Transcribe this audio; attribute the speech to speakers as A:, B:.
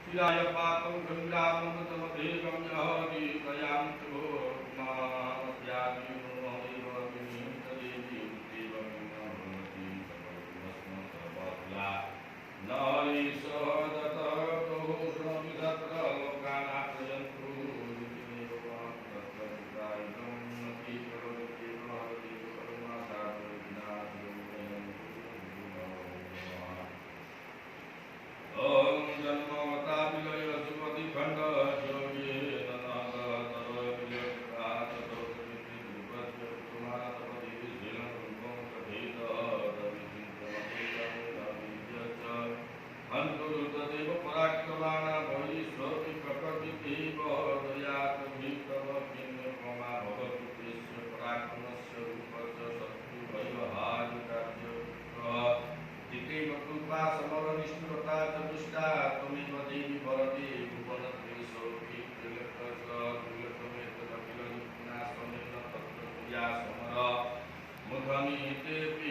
A: शिराय पातं गङ्गामृतमधेकं यहति तयां च भोग्नामस्यादिनो विनितदेवीं देवं नमति सकलमस्मत्सर्वफला नरीशदततो श्रमितत्र लोकानात्रयन्तु नित्यमेव मां तत्र विदायिनं नति करोति भवति ओम जन्मवता विलय सुमति खंड जोगे ननागर विलयता ततोस्मिति दुर्गस्य कुमार तपति विधिलं रूपं कथेत रविचिन्तमतेजच हन्तुरुतदेव पराक्रमाणा भयि स्वपि प्रकृतिदेव दयात् भीतव किन्यपमा भवतु तेस्य पराक्रमस्य रूपस्य शत्रुभयहारिकार्य दिक्कैव कृपा समरनिष्ठुरता च दुष्टा त्वमेव देवी वरदे भुवनद्वेषो कीर्तिलकसकीर्तमेतदखिलयुक्तिनाशमेन तत्र पूजा समर मुखमितेऽपि